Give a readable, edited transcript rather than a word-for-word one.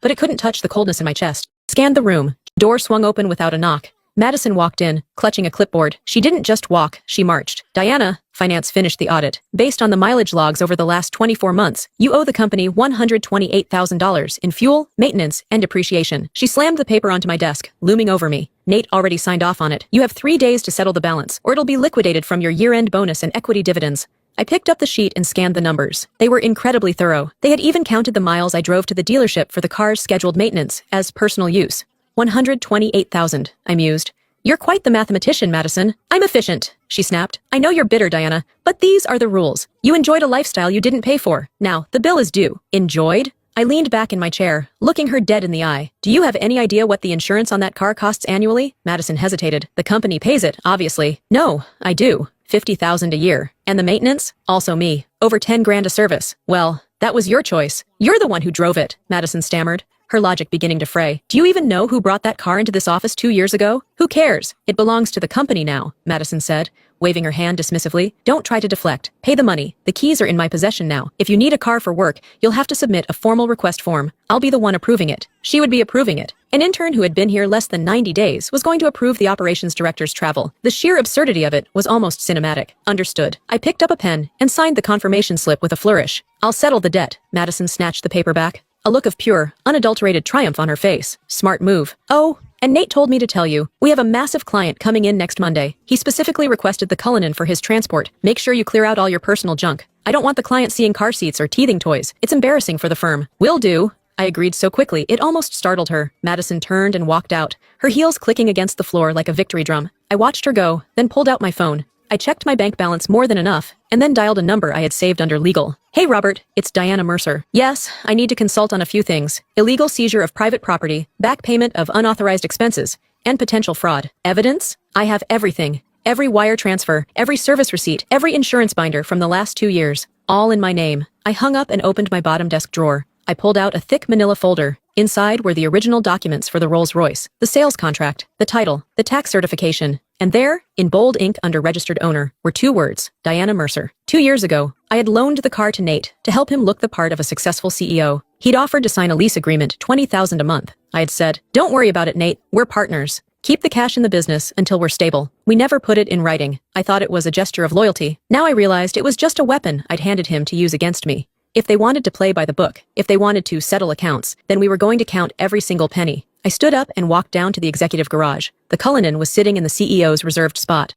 but it couldn't touch the coldness in my chest. Scanned the room. Door swung open without a knock. Madison walked in, clutching a clipboard. She didn't just walk, she marched. Diana, finance finished the audit. Based on the mileage logs over the last 24 months, you owe the company $128,000 in fuel, maintenance, and depreciation. She slammed the paper onto my desk, looming over me. Nate already signed off on it. You have 3 days to settle the balance, or it'll be liquidated from your year-end bonus and equity dividends. I picked up the sheet and scanned the numbers. They were incredibly thorough. They had even counted the miles I drove to the dealership for the car's scheduled maintenance as personal use. 128,000, I mused. You're quite the mathematician, Madison. I'm efficient, she snapped. I know you're bitter, Diana, but these are the rules. You enjoyed a lifestyle you didn't pay for. Now, the bill is due. Enjoyed? I leaned back in my chair, looking her dead in the eye. Do you have any idea what the insurance on that car costs annually? Madison hesitated. The company pays it, obviously. No, I do. 50,000 a year. And the maintenance? Also me. Over 10 grand a service. Well, that was your choice. You're the one who drove it, Madison stammered, her logic beginning to fray. Do you even know who brought that car into this office 2 years ago? Who cares? It belongs to the company now, Madison said, waving her hand dismissively. Don't try to deflect. Pay the money. The keys are in my possession now. If you need a car for work, you'll have to submit a formal request form. I'll be the one approving it. She would be approving it. An intern who had been here less than 90 days was going to approve the operations director's travel. The sheer absurdity of it was almost cinematic. Understood. I picked up a pen and signed the confirmation slip with a flourish. I'll settle the debt. Madison snatched the paper back, a look of pure, unadulterated triumph on her face. Smart move. Oh, and Nate told me to tell you, we have a massive client coming in next Monday. He specifically requested the Cullinan for his transport. Make sure you clear out all your personal junk. I don't want the client seeing car seats or teething toys. It's embarrassing for the firm. Will do. I agreed so quickly, it almost startled her. Madison turned and walked out, her heels clicking against the floor like a victory drum. I watched her go, then pulled out my phone. I checked my bank balance more than enough, and then dialed a number I had saved under legal. Hey Robert, it's Diana Mercer. Yes, I need to consult on a few things. Illegal seizure of private property, back payment of unauthorized expenses, and potential fraud. Evidence? I have everything. Every wire transfer, every service receipt, every insurance binder from the last 2 years. All in my name. I hung up and opened my bottom desk drawer. I pulled out a thick manila folder. Inside were the original documents for the Rolls-Royce, the sales contract, the title, the tax certification, and there, in bold ink under registered owner, were 2 words, Diana Mercer. 2 years ago, I had loaned the car to Nate to help him look the part of a successful CEO. He'd offered to sign a lease agreement, $20,000 a month. I had said, don't worry about it, Nate, we're partners. Keep the cash in the business until we're stable. We never put it in writing. I thought it was a gesture of loyalty. Now I realized it was just a weapon I'd handed him to use against me. If they wanted to play by the book, if they wanted to settle accounts, then we were going to count every single penny. I stood up and walked down to the executive garage. The Cullinan was sitting in the CEO's reserved spot.